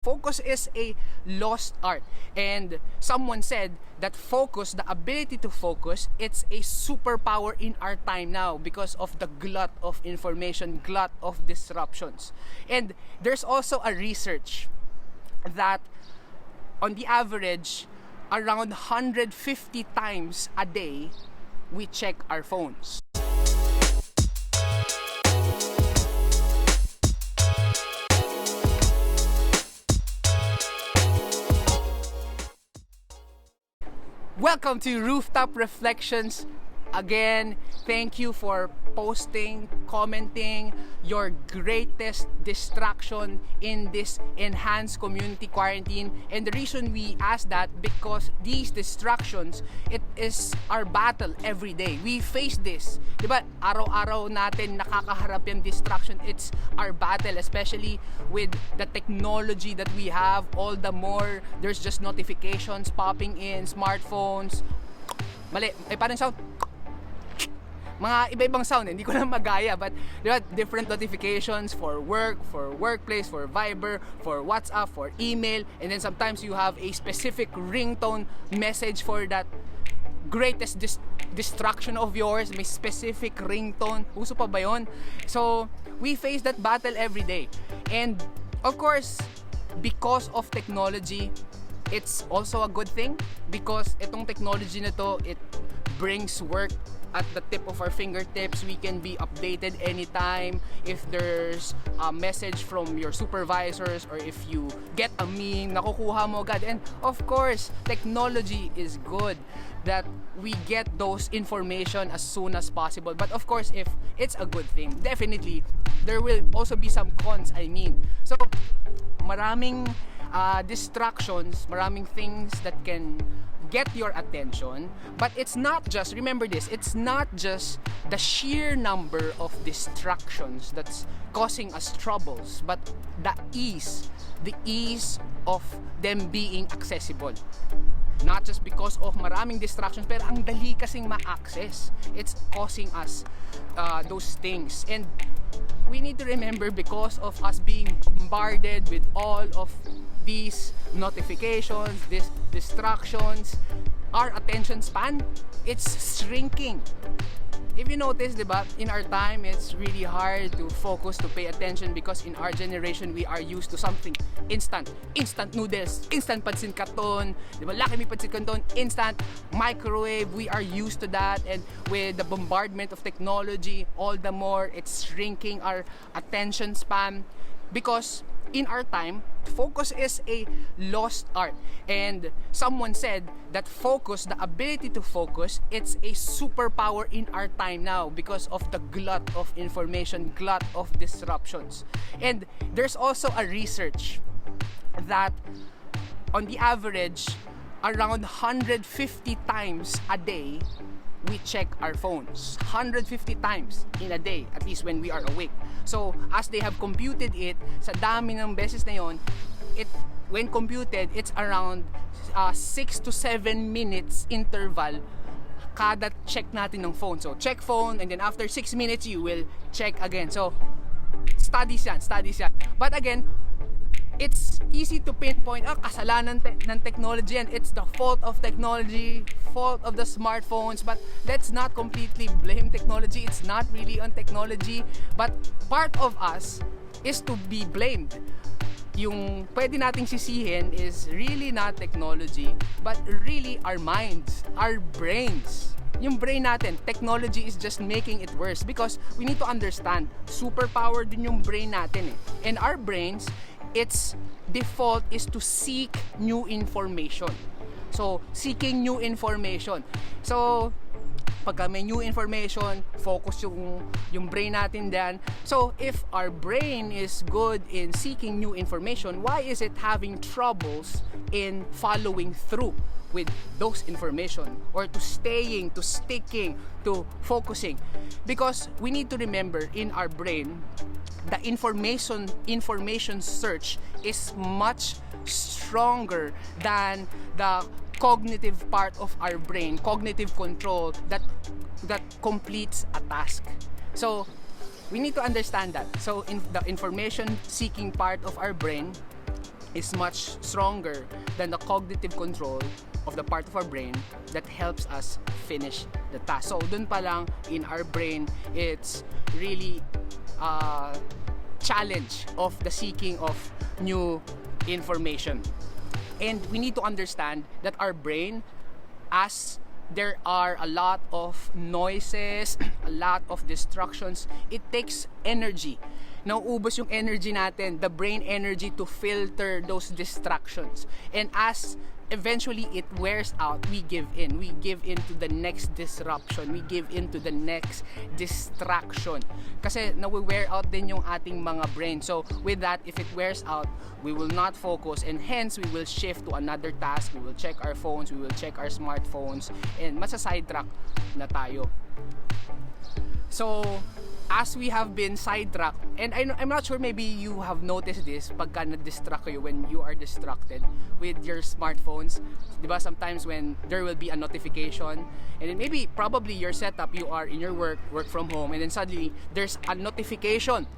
Focus is a lost art. And someone said that focus, the ability to focus, it's a superpower in our time now because of the glut of information, glut of disruptions. And there's also a research that on the average, around 150 times a day, we check our phones. Welcome to Rooftop Reflections. Again, thank you for posting, commenting your greatest distraction in this enhanced community quarantine. And the reason we ask that, because these distractions, it is our battle every day. We face this. Diba? Araw-araw natin nakakaharap yung distraction. It's our battle, especially with the technology that we have. All the more, there's just notifications popping in, smartphones. Mali, parang sound. Mga iba-ibang sound, hindi ko lang magaya, but diba, different notifications for work, for workplace, for Viber, for WhatsApp, for email, and then sometimes you have a specific ringtone message for that greatest distraction of yours. May specific ringtone. Uso pa ba yun? So, we face that battle every day. And, of course, because of technology, it's also a good thing because itong technology na to, it brings work at the tip of our fingertips. We can be updated anytime if there's a message from your supervisors or if you get a meme, nakukuha mo agad. And of course, technology is good that we get those information as soon as possible. But of course, if it's a good thing, definitely there will also be some cons, So, maraming distractions, maraming things that can get your attention, but it's not just, remember this, it's not just the sheer number of distractions that's causing us troubles, but the ease of them being accessible. Not just because of maraming distractions, pero ang dali kasing ma-access. It's causing us those things. And we need to remember, because of us being bombarded with all of these notifications, these distractions, our attention span, it's shrinking. If you notice, diba, in our time, it's really hard to focus, to pay attention, because in our generation, we are used to something instant noodles, instant pansit canton, diba, laki may pansit canton, instant microwave. We are used to that, and with the bombardment of technology, all the more it's shrinking our attention span, because in our time, focus is a lost art. And someone said that focus, the ability to focus, it's a superpower in our time now because of the glut of information, glut of disruptions. And there's also a research that on the average, around 150 times a day, we check our phones. 150 times in a day, at least when we are awake. So, as they have computed it, sa dami ng beses na yon, when computed, it's around 6 to 7 minutes interval kada check natin ng phone. So, check phone, and then after 6 minutes, you will check again. So, studies yan. But again, it's easy to pinpoint, kasalanan ng technology, and it's the fault of technology, fault of the smartphones. But let's not completely blame technology. It's not really on technology, but part of us is to be blamed. Yung pwede nating sisihin is really not technology, but really our minds, our brains. Yung brain natin, technology is just making it worse, because we need to understand, superpower din yung brain natin eh. And our brains, its default is to seek new information. So, seeking new information. So, pagka may new information, focus yung brain natin dyan. So, if our brain is good in seeking new information, why is it having troubles in following through with those information, or to staying, to sticking, to focusing? Because we need to remember, in our brain, the information search is much stronger than the cognitive part of our brain, cognitive control that completes a task. So we need to understand that. So in the information seeking part of our brain, is much stronger than the cognitive control of the part of our brain that helps us finish the task. So dun pa lang in our brain, it's really challenge of the seeking of new information. And we need to understand that our brain, as there are a lot of noises, a lot of distractions, it takes energy. Nauubos yung energy natin, the brain energy, to filter those distractions. And as eventually it wears out, we give in. We give in to the next disruption. We give in to the next distraction. Kasi nawi-wear out din yung ating mga brain. So with that, if it wears out, we will not focus, and hence we will shift to another task. We will check our phones, we will check our smartphones, and masasidetrack na tayo. So as we have been sidetracked, and I'm not sure, maybe you have noticed this pagka na-distract kayo when you are distracted with your smartphones. Diba, sometimes when there will be a notification, and then maybe probably your setup, you are in your work from home, and then suddenly there's a notification.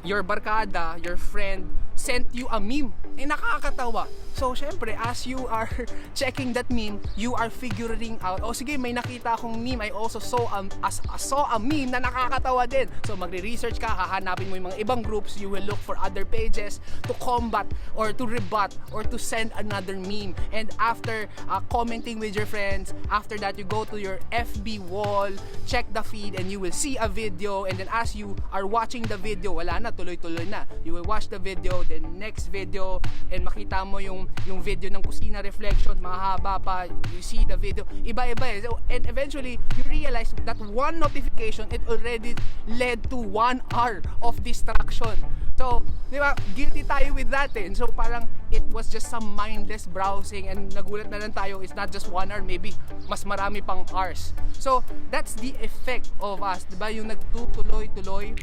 Your barkada, your friend sent you a meme. Nakakatawa. So, syempre, as you are checking that meme, you are figuring out, oh sige, may nakita akong meme. I also saw a meme na nakakatawa din. So, magre-research ka, hahanapin mo yung mga ibang groups, you will look for other pages to combat or to rebut or to send another meme. And after commenting with your friends, after that, you go to your FB wall, check the feed, and you will see a video. And then as you are watching the video, wala na, tuloy-tuloy na. You will watch the video, then next video, and makita mo yung video ng kusina reflection, mahaba pa, you see the video, iba-iba eh. So, and eventually, you realize that one notification, it already led to 1 hour of distraction. So, di ba, guilty tayo with that eh. So, parang it was just some mindless browsing, and nagulat na lang tayo, it's not just 1 hour, maybe mas marami pang hours. So, that's the effect of us, di ba, yung nagtutuloy-tuloy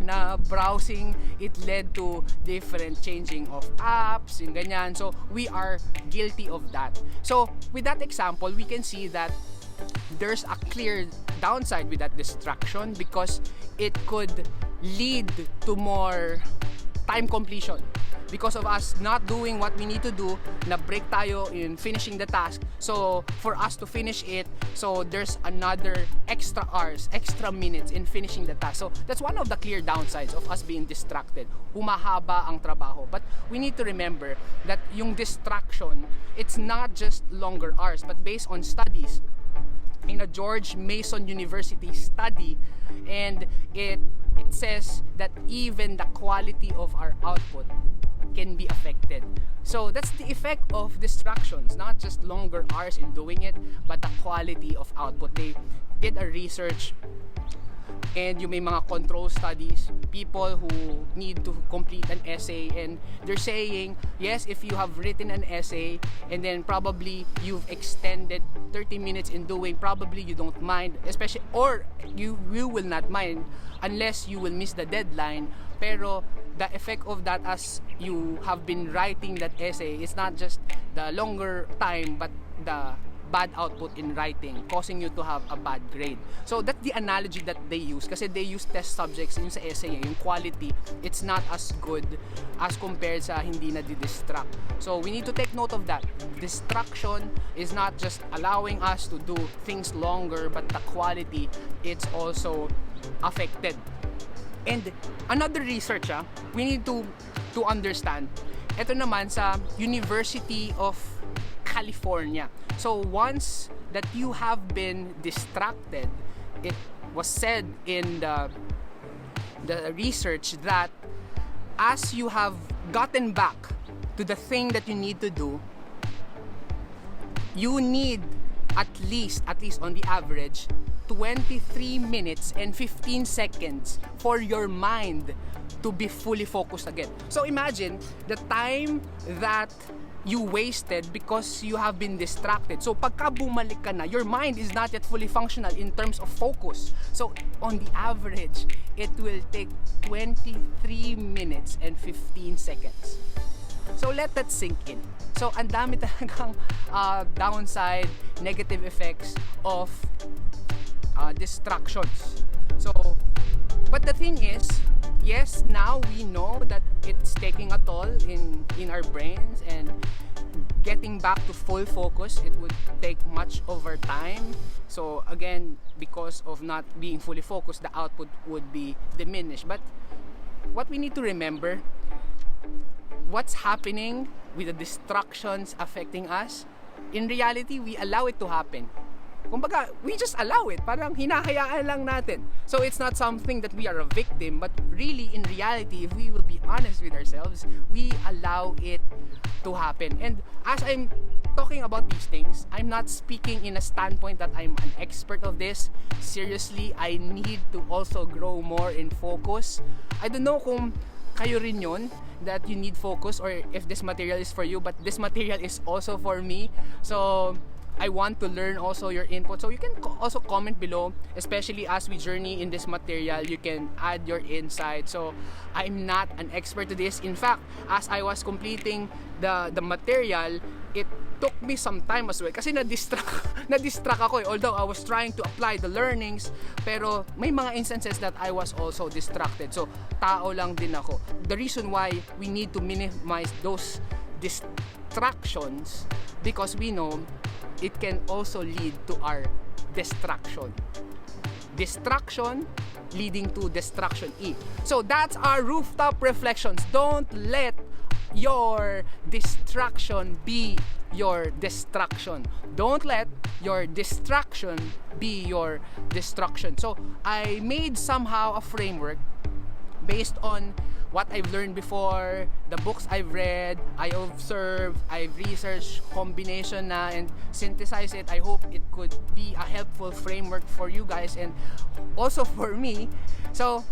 na browsing, it led to different changing of apps, yung ganyan. So, we are guilty of that. So, with that example, we can see that there's a clear downside with that distraction because it could lead to more time completion. Because of us not doing what we need to do, na break tayo in finishing the task. So, for us to finish it, so there's another extra hours, extra minutes in finishing the task. So, that's one of the clear downsides of us being distracted. Humahaba ang trabaho. But we need to remember that yung distraction, it's not just longer hours, but based on studies. In a George Mason University study, and it says that even the quality of our output can be affected. So that's the effect of distractions, not just longer hours in doing it, but the quality of output. They did a research, and yung may mga control studies, people who need to complete an essay, and they're saying, yes, if you have written an essay and then probably you've extended 30 minutes in doing, probably you don't mind, especially, or you will not mind unless you will miss the deadline. Pero the effect of that, as you have been writing that essay, is not just the longer time, but the bad output in writing, causing you to have a bad grade. So that's the analogy that they use, kasi they use test subjects yung sa essay, yung quality, it's not as good as compared sa hindi na distract. So we need to take note of that. Distraction is not just allowing us to do things longer, but the quality, it's also affected. And another research, we need to understand, ito naman sa University of California. So once that you have been distracted, it was said in the research that as you have gotten back to the thing that you need to do, you need at least on the average 23 minutes and 15 seconds for your mind to be fully focused again. So imagine the time that you wasted because you have been distracted. So pagka bumalik ka na, your mind is not yet fully functional in terms of focus. So on the average, it will take 23 minutes and 15 seconds. So let that sink in. So ang dami talagang downside, negative effects of distractions. So, but the thing is, yes, now we know that it's taking a toll in our brains, and getting back to full focus, it would take much over time. So again, because of not being fully focused, the output would be diminished. But what we need to remember, what's happening with the distractions affecting us, in reality, we allow it to happen. Kumbaga, we just allow it. Parang hinahayaan lang natin. So it's not something that we are a victim, but really, in reality, if we will be honest with ourselves, we allow it to happen. And as I'm talking about these things, I'm not speaking in a standpoint that I'm an expert of this. Seriously, I need to also grow more in focus. I don't know kung kayo rin yun, that you need focus, or if this material is for you, but this material is also for me. So I want to learn also your input. So you can also comment below, especially as we journey in this material. You can add your insight. So I'm not an expert to this. In fact, as I was completing the material, it took me some time as well kasi na-distract ako eh. Although I was trying to apply the learnings, pero may mga instances that I was also distracted. So tao lang din ako. The reason why we need to minimize those distractions, because we know it can also lead to our distraction. Distraction leading to distraction E. So that's our rooftop reflections. Don't let your distraction be your distraction. Don't let your distraction be your destruction. So I made somehow a framework based on what I've learned before, the books I've read, I observed, I've researched combination na and synthesize it. I hope it could be a helpful framework for you guys and also for me. So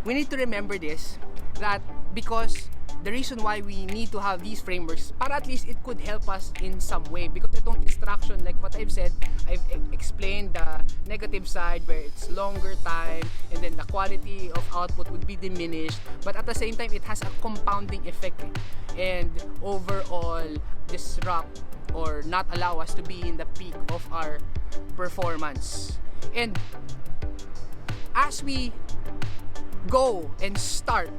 we need to remember this, that because the reason why we need to have these frameworks, para at least it could help us in some way, because itong distraction, like what I've said, I've explained the negative side where it's longer time and then the quality of output would be diminished, but at the same time it has a compounding effect and overall disrupt or not allow us to be in the peak of our performance. And as we go and start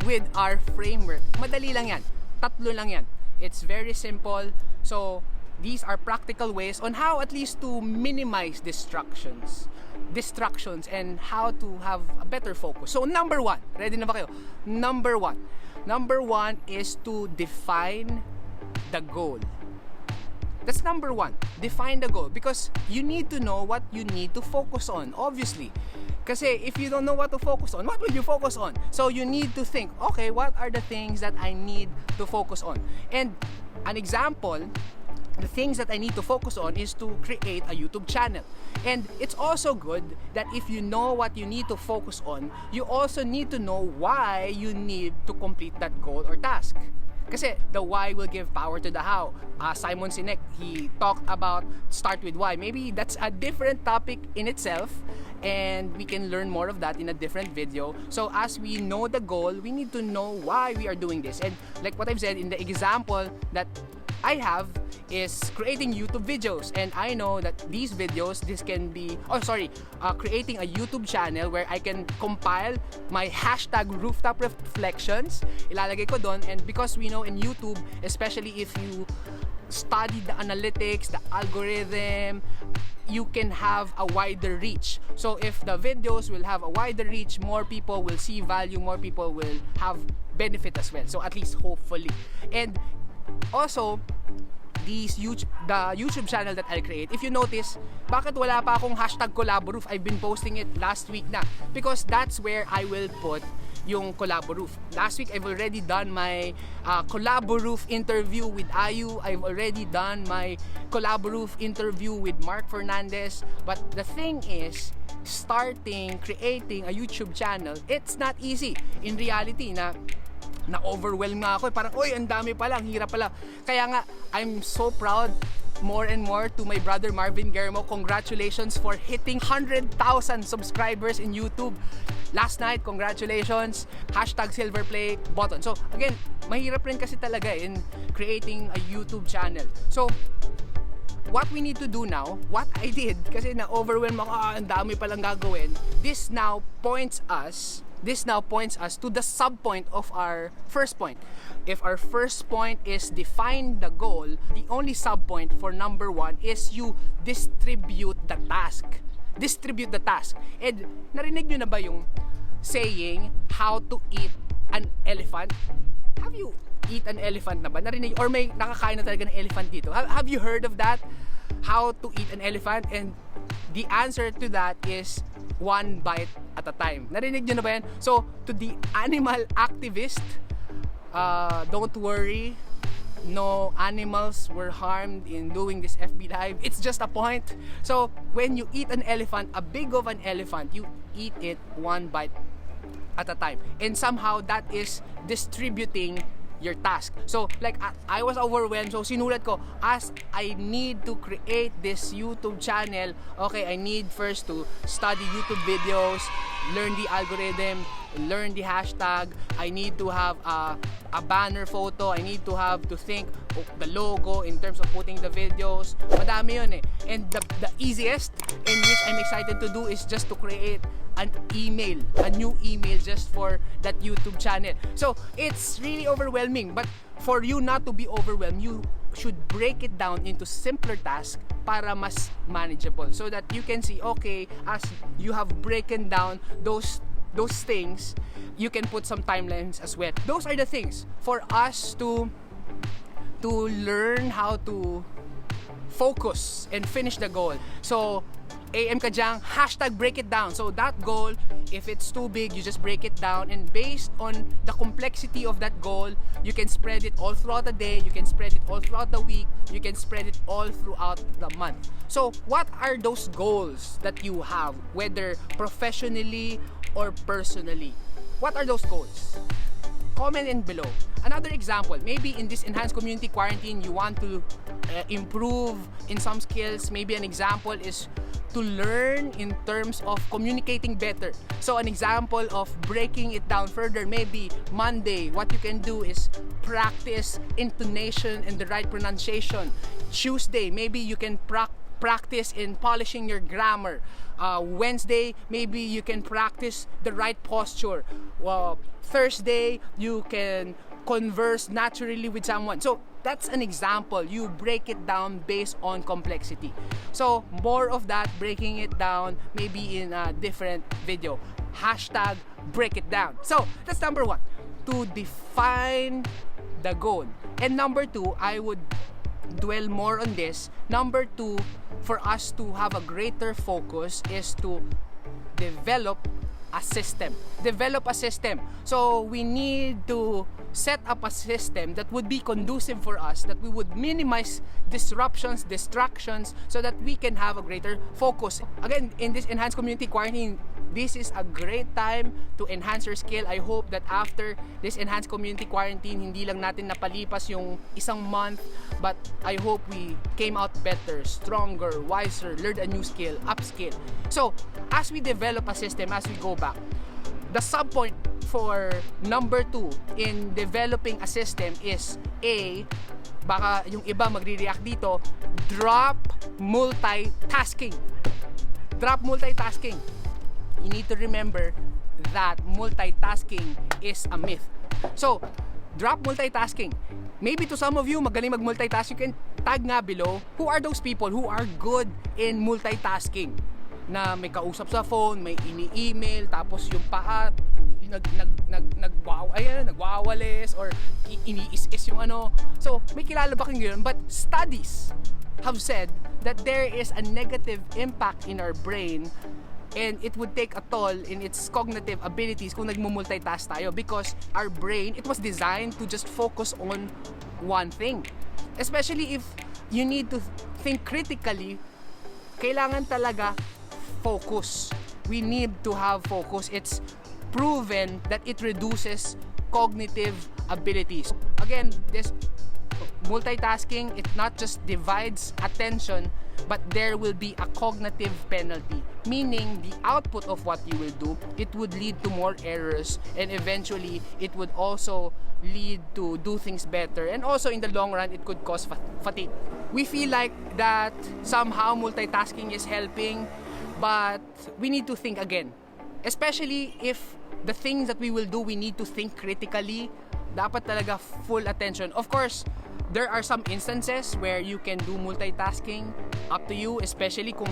with our framework, madali lang yan, tatlo lang yan, it's very simple. So these are practical ways on how at least to minimize distractions and how to have a better focus. So number one, ready na ba kayo? Number one is to define the goal. That's number one. Define the goal, because you need to know what you need to focus on, obviously. Kasi if you don't know what to focus on, what will you focus on? So you need to think, okay, what are the things that I need to focus on? And an example, the things that I need to focus on is to create a YouTube channel. And it's also good that if you know what you need to focus on, you also need to know why you need to complete that goal or task. Kasi the why will give power to the how. Simon Sinek, he talked about start with why. Maybe that's a different topic in itself, and we can learn more of that in a different video. So as we know the goal, we need to know why we are doing this. And like what I've said in the example that I have is creating YouTube videos, and I know that these videos, this can be, creating a YouTube channel where I can compile my hashtag rooftop reflections, ilalagay ko doon. And because we know in YouTube, especially if you study the analytics, the algorithm, you can have a wider reach. So if the videos will have a wider reach, more people will see value, more people will have benefit as well. So at least hopefully. And also, the YouTube channel that I'll create, if you notice, bakit wala pa akong hashtag Collaboroof? I've been posting it last week na, because that's where I will put yung Collaboroof. Last week, I've already done my Collaboroof interview with Ayu. I've already done my Collaboroof interview with Mark Fernandez. But the thing is, creating a YouTube channel, it's not easy. In reality, na-overwhelm nga ako. Parang, oy, ang dami pala, ang hirap pala. Kaya nga, I'm so proud more and more to my brother Marvin Germo. Congratulations for hitting 100,000 subscribers in YouTube. Last night, congratulations. Hashtag silver play button. So, again, mahirap rin kasi talaga in creating a YouTube channel. So, what we need to do now, what I did, kasi na-overwhelm ako, ang dami palang gagawin, this now points us this now points us to the subpoint of our first point. If our first point is define the goal, the only subpoint for number 1 is you distribute the task. Distribute the task. And narinig nyo na ba yung saying, how to eat an elephant? Have you eat an elephant na ba? Narinig, or may nakakain na talaga ng elephant dito? Have you heard of that? How to eat an elephant? And the answer to that is one bite at a time. Narinig nyo na ba yan? So, to the animal activist, don't worry. No animals were harmed in doing this FB Live. It's just a point. So, when you eat an elephant, a big of an elephant, you eat it one bite at a time. And somehow, that is distributing your task. So, like, I was overwhelmed. So, sinulat ko, as I need to create this YouTube channel, okay, I need first to study YouTube videos, learn the algorithm, learn the hashtag. I need to have a banner photo. I need to have to think of the logo in terms of putting the videos. Madami yun eh. And the easiest, in which I'm excited to do, is just to create an email, a new email just for that YouTube channel. So, it's really overwhelming. But for you not to be overwhelmed, you should break it down into simpler tasks para mas manageable. So that you can see, okay, as you have broken down those things, you can put some timelines as well. Those are the things for us to learn how to focus and finish the goal. So, AM ka dyan, hashtag break it down. So that goal, if it's too big, you just break it down, and based on the complexity of that goal, you can spread it all throughout the day, you can spread it all throughout the week, you can spread it all throughout the month. So what are those goals that you have, whether professionally or personally? What are those goals? Comment in below. Another example, maybe in this enhanced community quarantine, you want to improve in some skills. Maybe an example is to learn in terms of communicating better. So an example of breaking it down further, maybe Monday, what you can do is practice intonation and the right pronunciation. Tuesday, maybe you can practice in polishing your grammar. Wednesday, maybe you can practice the right posture. Thursday, you can converse naturally with someone. So that's an example. You break it down based on complexity. So more of that, breaking it down, maybe in a different video. Hashtag break it down. So that's number 1, to define the goal. And number 2, I would dwell more on this. Number 2, for us to have a greater focus, is to develop a system. Develop a system. So we need to set up a system that would be conducive for us, that we would minimize disruptions, distractions, so that we can have a greater focus. Again, in this enhanced community quarantine, this is a great time to enhance your skill. I hope that after this enhanced community quarantine, hindi lang natin napalipas yung isang month, but I hope we came out better, stronger, wiser, learned a new skill, upskill. So, as we develop a system, as we go back, the subpoint for number 2 in developing a system is A, baka yung iba magre-react dito, drop multitasking. Drop multitasking. You need to remember that multitasking is a myth. So, drop multitasking. Maybe to some of you, magaling mag-multitask, you can tag nga below who are those people who are good in multitasking. Na may kausap sa phone, may ini-email, tapos yung paa, nagwawalis, or iniis-is yung ano. So, may kilala ba kang yun? But studies have said that there is a negative impact in our brain, and it would take a toll in its cognitive abilities kung nagmumultitask tayo, because our brain, it was designed to just focus on one thing. Especially if you need to think critically, kailangan talaga focus. We need to have focus. It's proven that it reduces cognitive abilities. Again, this multitasking, it not just divides attention, but there will be a cognitive penalty, meaning the output of what you will do, it would lead to more errors, and eventually it would also lead to do things better, and also in the long run it could cause fatigue. We feel like that somehow multitasking is helping, but we need to think again. especially if the things that we will do, we need to think critically. Dapat talaga full attention. Of course, there are some instances where you can do multitasking, up to you, especially kung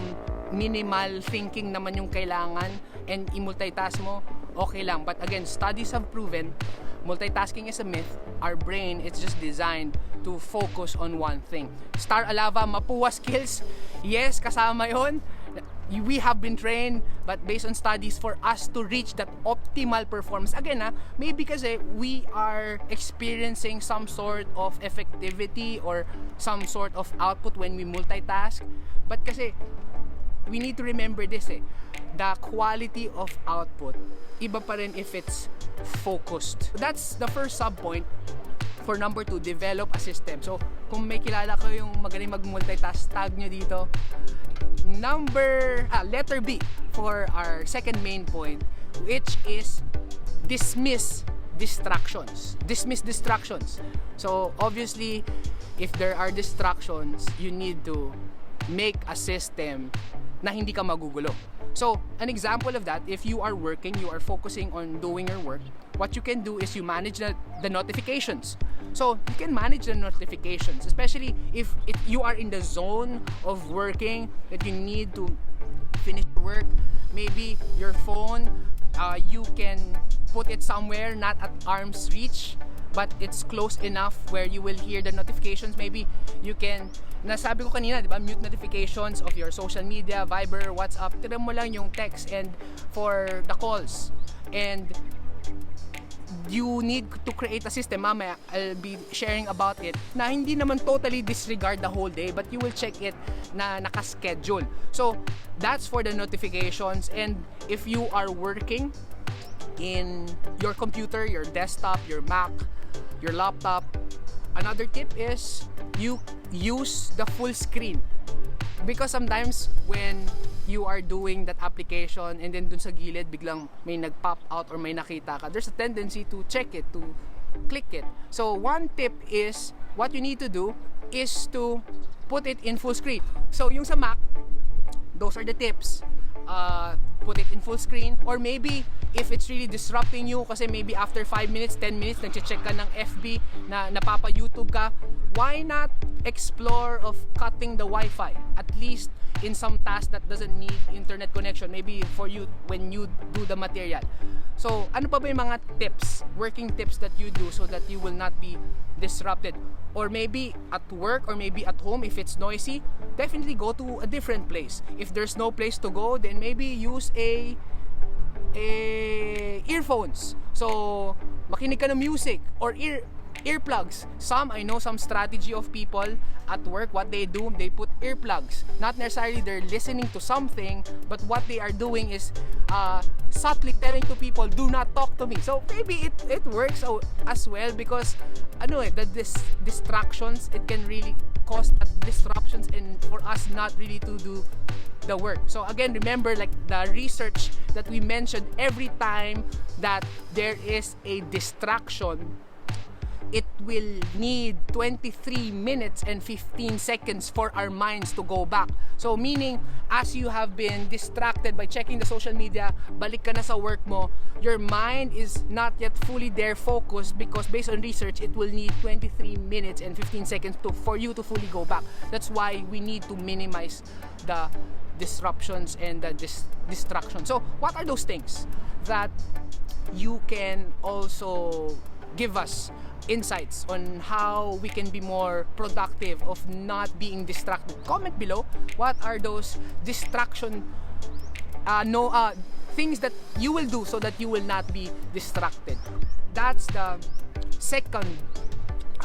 minimal thinking naman yung kailangan and i-multitask mo, okay lang. But again, studies have proven multitasking is a myth. Our brain is just designed to focus on one thing. Star Alava, Mapua skills, yes, kasama yon. We have been trained, but based on studies, for us to reach that optimal performance, again maybe kasi we are experiencing some sort of effectivity or some sort of output when we multitask. But kasi we need to remember this the quality of output iba pa rin if it's focused. That's the first sub point. For number 2, develop a system. So kung may kilala ko yung magaling mag-multitask, tag nyo dito. Letter B for our second main point, which is dismiss distractions. Dismiss distractions. So obviously, if there are distractions, you need to make a system na hindi ka magugulo. So an example of that, if you are working, you are focusing on doing your work, what you can do is you manage the notifications. So you can manage the notifications, especially if you are in the zone of working that you need to finish work. Maybe your phone, you can put it somewhere not at arm's reach, but it's close enough where you will hear the notifications. Maybe you can, nasabi ko kanina, di ba, mute notifications of your social media, Viber, WhatsApp. Tira mo lang yung text and for the calls. And you need to create a system. Mamaya, I'll be sharing about it na hindi naman totally disregard the whole day, but you will check it na nakaschedule. So, that's for the notifications. And if you are working in your computer, your desktop, your Mac, your laptop, another tip is you use the full screen. Because sometimes when you are doing that application and then dun sa gilid biglang may nag-pop out or may nakita ka, there's a tendency to check it, to click it. So one tip is, what you need to do is to put it in full screen. So yung sa Mac, those are the tips. Put it in full screen, or maybe if it's really disrupting you kasi maybe after 5 minutes, 10 minutes nagche-check ka ng FB, na napapa-YouTube ka, why not explore of cutting the Wi-Fi, at least in some tasks that doesn't need internet connection, maybe for you when you do the material. So ano pa ba yung mga tips, working tips that you do so that you will not be disrupted? Or maybe at work or maybe at home, if it's noisy, definitely go to a different place. If there's no place to go, then maybe use earphones. So makinig ka ng music or earplugs. I know some strategy of people at work, what they do, they put earplugs. Not necessarily they're listening to something, but what they are doing is subtly telling to people, do not talk to me. So maybe it works as well, because the distractions, it can really cause disruptions and for us not really to do the work. So again, remember, like the research that we mentioned, every time that there is a distraction, it will need 23 minutes and 15 seconds for our minds to go back. So meaning, as you have been distracted by checking the social media, balik ka na sa work mo, your mind is not yet fully there focused, because based on research, it will need 23 minutes and 15 seconds for you to fully go back. That's why we need to minimize the disruptions and the distractions. So what are those things that you can also give us insights on how we can be more productive of not being distracted? Comment below, what are those distraction things that you will do so that you will not be distracted. That's the second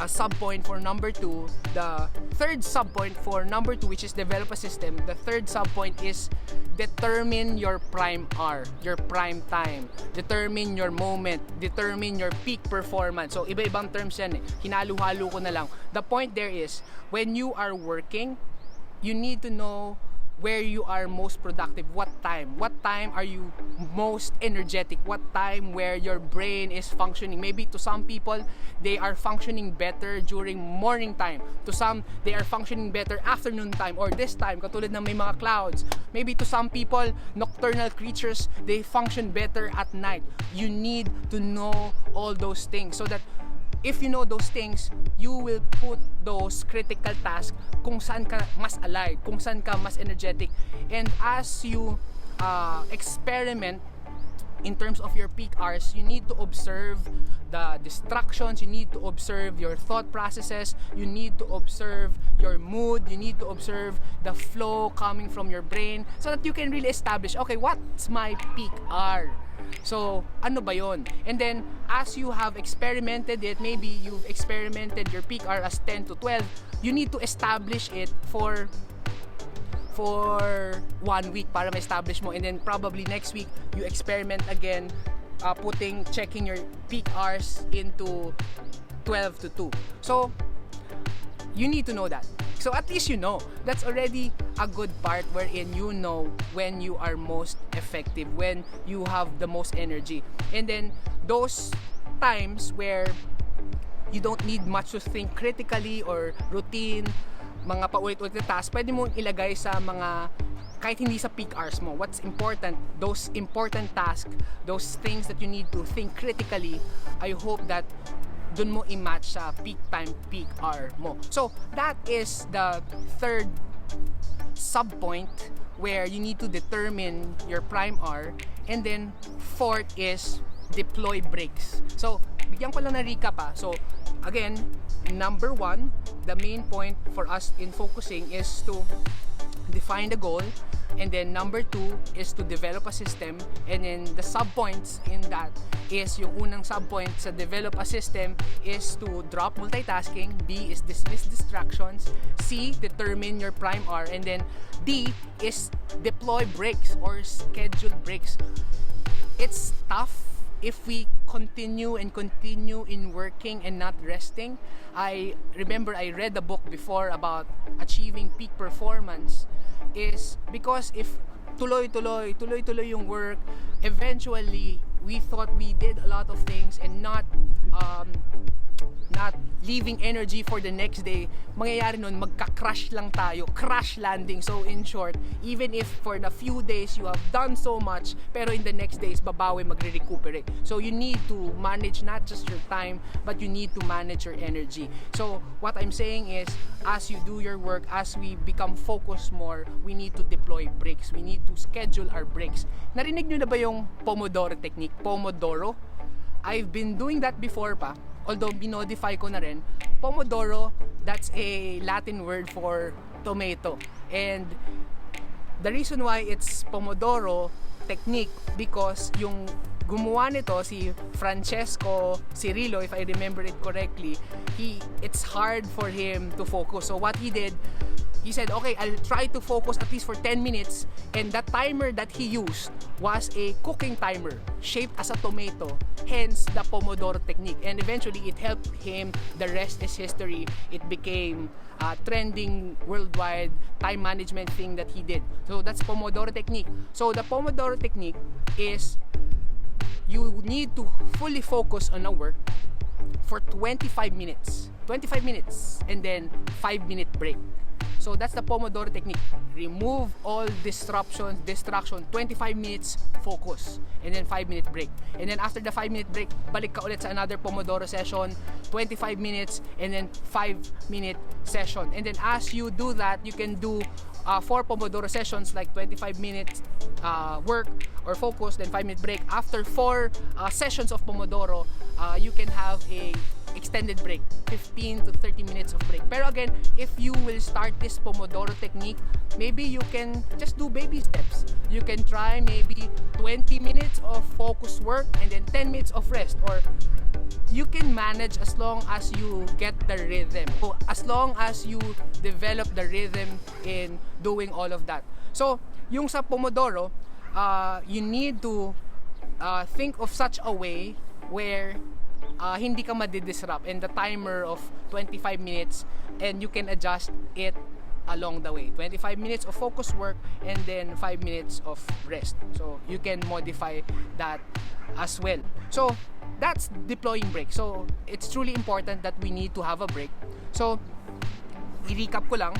sub-point for number 2. The third sub-point for number 2, which is develop a system, the third sub-point is determine your prime hour, your prime time. Determine your moment, determine your peak performance. So iba-ibang terms yan hinalo-halo ko na lang. The point there is, when you are working, you need to know where you are most productive, what time? What time are you most energetic? What time where your brain is functioning? Maybe to some people, they are functioning better during morning time. To some, they are functioning better afternoon time or this time, katulad ng may mga clouds. Maybe to some people, nocturnal creatures, they function better at night. You need to know all those things so that if you know those things, you will put those critical tasks kung saan ka mas alive, kung saan ka mas energetic. And as you experiment in terms of your peak hours, you need to observe the distractions, you need to observe your thought processes, you need to observe your mood, you need to observe the flow coming from your brain so that you can really establish, okay, what's my peak hour? So, ano ba yon? And then, as you have experimented it, maybe you've experimented your peak hour as 10 to 12, you need to establish it for 1 week para ma-establish mo. And then, probably next week, you experiment again, checking your peak hours into 12 to 2. So, you need to know that. So at least you know. That's already a good part wherein you know when you are most effective, when you have the most energy. And then those times where you don't need much to think critically or routine, mga paulit-ulit na task, pwede mong ilagay sa mga kahit hindi sa peak hours mo. What's important, those important tasks, those things that you need to think critically, I hope that dun mo i-match sa peak time, peak hour mo. So, that is the third sub-point where you need to determine your prime hour. And then, fourth is deploy breaks. So, bigyan ko lang na recap pa. So, again, number 1, the main point for us in focusing is to define the goal. And then number 2 is to develop a system. And then the sub-points in that is yung unang sub-point sa develop a system is to drop multitasking. B is dismiss distractions. C, determine your prime hour. And then D is deploy breaks or schedule breaks. It's tough if we continue in working and not resting. I remember I read a book before about achieving peak performance is because if tuloy-tuloy yung work, eventually we thought we did a lot of things and not leaving energy for the next day, mangyayari nun, magka-crash lang tayo, crash landing. So in short, even if for the few days you have done so much, pero in the next days, babawi, magre-recuperate. So you need to manage not just your time, but you need to manage your energy. So what I'm saying is, as you do your work, as we become focused more, we need to deploy breaks. We need to schedule our breaks. Narinig nyo na ba yung Pomodoro Technique? Pomodoro? I've been doing that before pa. Although binodify ko na rin, Pomodoro, that's a Latin word for tomato. And the reason why it's Pomodoro Technique because yung gumawa nito si Francesco Cirillo, if I remember it correctly, it's hard for him to focus. So what he did, he said, okay, I'll try to focus at least for 10 minutes. And the timer that he used was a cooking timer shaped as a tomato, hence the Pomodoro Technique. And eventually, it helped him. The rest is history. It became a trending worldwide time management thing that he did. So that's Pomodoro Technique. So the Pomodoro Technique is you need to fully focus on a work for 25 minutes. 25 minutes and then 5-minute break. So that's the Pomodoro Technique. Remove all distraction, 25 minutes focus, and then 5-minute break. And then after the 5-minute break, balik ka ulit sa another Pomodoro session, 25 minutes, and then 5-minute session. And then as you do that, you can do 4 Pomodoro sessions, like 25 minutes work or focus, then 5-minute break. After 4 sessions of Pomodoro, you can have a extended break, 15 to 30 minutes of break. Pero again, if you will start this Pomodoro Technique, maybe you can just do baby steps. You can try maybe 20 minutes of focus work and then 10 minutes of rest, or you can manage as long as you get the rhythm. So as long as you develop the rhythm in doing all of that. So yung sa Pomodoro, you need to think of such a way where hindi ka madidisrupt, and the timer of 25 minutes, and you can adjust it along the way. 25 minutes of focus work and then 5 minutes of rest. So you can modify that as well. So that's deploying break. So it's truly important that we need to have a break. So i-recap ko lang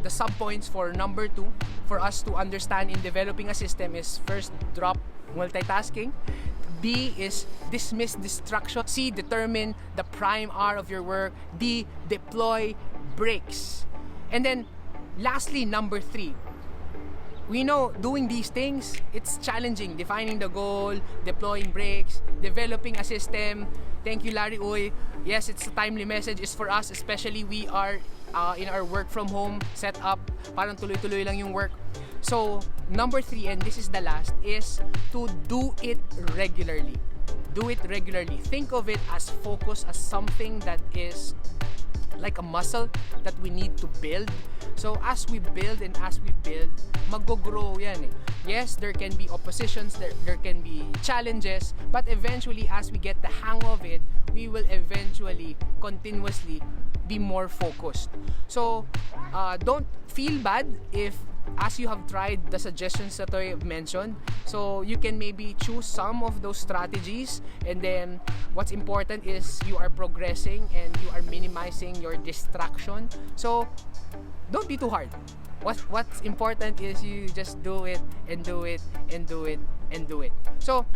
the sub-points for number 2 for us to understand in developing a system is first, drop multitasking. B is dismiss distraction. C, determine the prime R of your work. D, deploy breaks. And then lastly, number 3. We know doing these things, it's challenging. Defining the goal, deploying breaks, developing a system. Thank you, Larry Uy. Yes, it's a timely message. It's for us, especially we are in our work from home setup. Parang tuloy-tuloy lang yung work. So, number 3, and this is the last, is to do it regularly. Do it regularly. Think of it as focus, as something that is like a muscle that we need to build. So as we build and as we build, mag-grow yan eh. Yes, there can be oppositions, there can be challenges, but eventually as we get the hang of it, we will eventually continuously be more focused. So don't feel bad if as you have tried the suggestions that I mentioned. So you can maybe choose some of those strategies, and then what's important is you are progressing and you are minimizing your distraction. So don't be too hard. What's important is you just do it and do it and do it and do it. So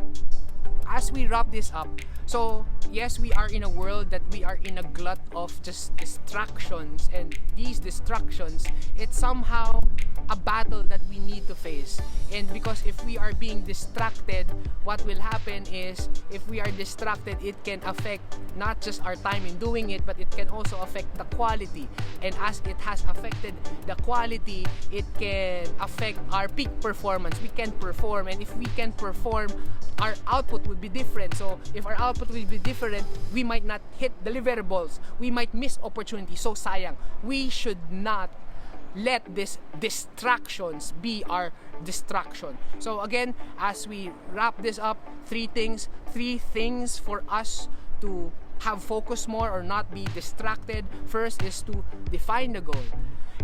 as we wrap this up, so yes, we are in a world that we are in a glut of just distractions, and these distractions, it's somehow a battle that we need to face. And because if we are being distracted, what will happen is if we are distracted, it can affect not just our time in doing it, but it can also affect the quality. And as it has affected the quality, it can affect our peak performance. We can perform, and if we can perform, our output would be different. So if our output will be different, we might not hit deliverables. We might miss opportunities. So sayang. We should not let these distractions be our distraction. So again, as we wrap this up, three things for us to have focus more or not be distracted. First is to define the goal.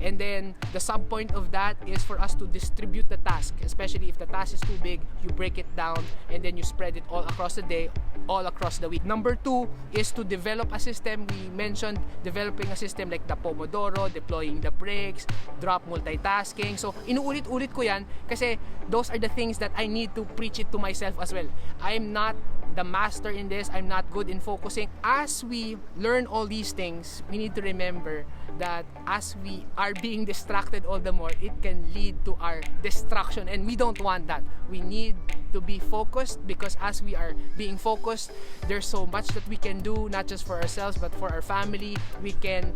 And then the sub point of that is for us to distribute the task, especially if the task is too big, you break it down and then you spread it all across the day, all across the week. Number 2 is to develop a system. We mentioned developing a system like the Pomodoro, deploying the breaks, drop multitasking. So inuulit-ulit ko yan kasi those are the things that I need to preach it to myself as well. I'm not the master in this. I'm not good in focusing. As we learn all these things, we need to remember that as we are being distracted all the more, it can lead to our distraction, and we don't want that. We need to be focused, because as we are being focused, there's so much that we can do, not just for ourselves but for our family. We can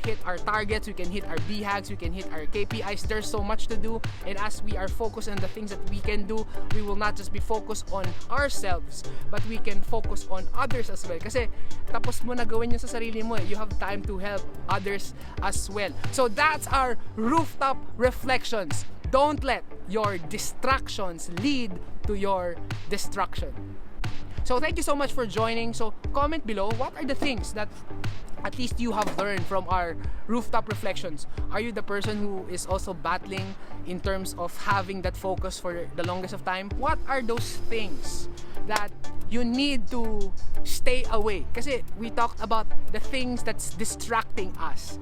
hit our targets, we can hit our BHAGs, we can hit our KPIs. There's so much to do, and as we are focused on the things that we can do, we will not just be focused on ourselves, but we can focus on others as well. Kasi tapos mo na gawin yun sa sarili mo, you have time to help others as well. So that's our rooftop reflections. Don't let your distractions lead to your destruction. So thank you so much for joining. So comment below, what are the things that at least you have learned from our rooftop reflections? Are you the person who is also battling in terms of having that focus for the longest of time? What are those things that you need to stay away? Kasi we talked about the things that's distracting us.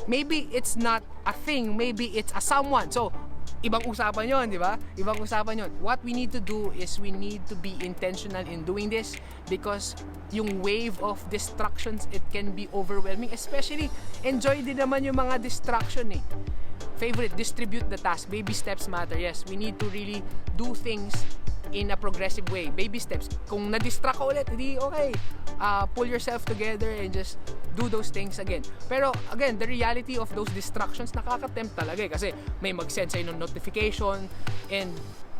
Maybe it's not a thing, maybe it's a someone. So ibang usapan yon, di ba? Ibang usapan yon. What we need to do is we need to be intentional in doing this, because yung wave of distractions, it can be overwhelming. Especially, enjoy din naman yung mga distraction eh. Favorite, distribute the task. Baby steps matter. Yes, we need to really do things in a progressive way. Baby steps. Kung na-distract ka ulit, hindi okay. Pull yourself together and just do those things again. Pero again, the reality of those distractions, nakaka-tempt talaga eh. Kasi may mag-send sa'yo ng notification and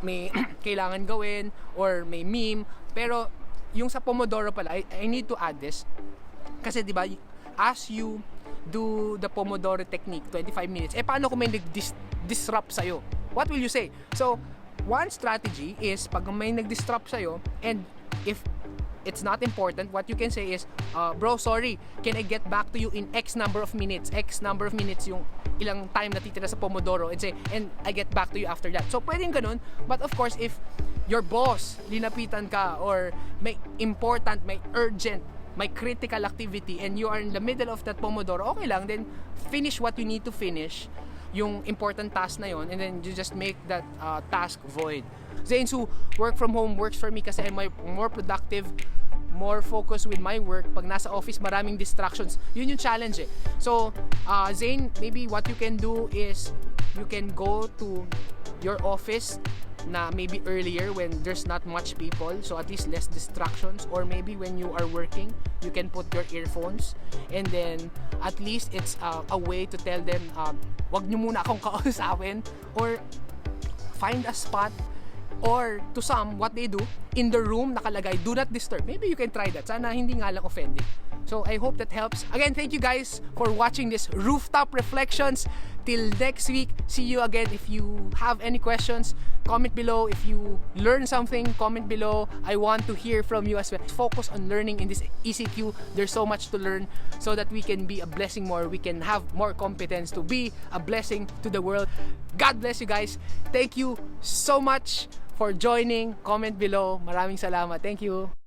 may kailangan gawin or may meme. Pero yung sa Pomodoro pala, I need to add this. Kasi di ba, as you do the Pomodoro Technique, 25 minutes, paano kung may nag-disrupt sa'yo? What will you say? So, one strategy is pag may nag-disrupt sa'yo, and if it's not important, what you can say is, bro, sorry, can I get back to you in X number of minutes? X number of minutes yung ilang time natitira sa Pomodoro, and say, and I get back to you after that. So pwedeng ganun, but of course, if your boss, linapitan ka, or may important, may urgent, may critical activity, and you are in the middle of that Pomodoro, okay lang, then finish what you need to finish, yung important task na yon, and then you just make that task void. Zayn, so work from home works for me kasi I'm more productive, more focused with my work. Pag nasa office, maraming distractions. Yun yung challenge eh. So, Zayn, maybe what you can do is you can go to your office na maybe earlier when there's not much people, so at least less distractions. Or maybe when you are working, you can put your earphones, and then at least it's a way to tell them, wag nyo muna akong kausapin, or find a spot, or to some, what they do, in the room nakalagay, do not disturb. Maybe you can try that. Sana hindi nga lang offending. So I hope that helps. Again, thank you guys for watching this Rooftop Reflections. Till next week, see you again. If you have any questions, comment below. If you learn something, comment below. I want to hear from you as well. Focus on learning in this ECQ. There's so much to learn so that we can be a blessing more. We can have more competence to be a blessing to the world. God bless you guys. Thank you so much for joining. Comment below. Maraming salamat. Thank you.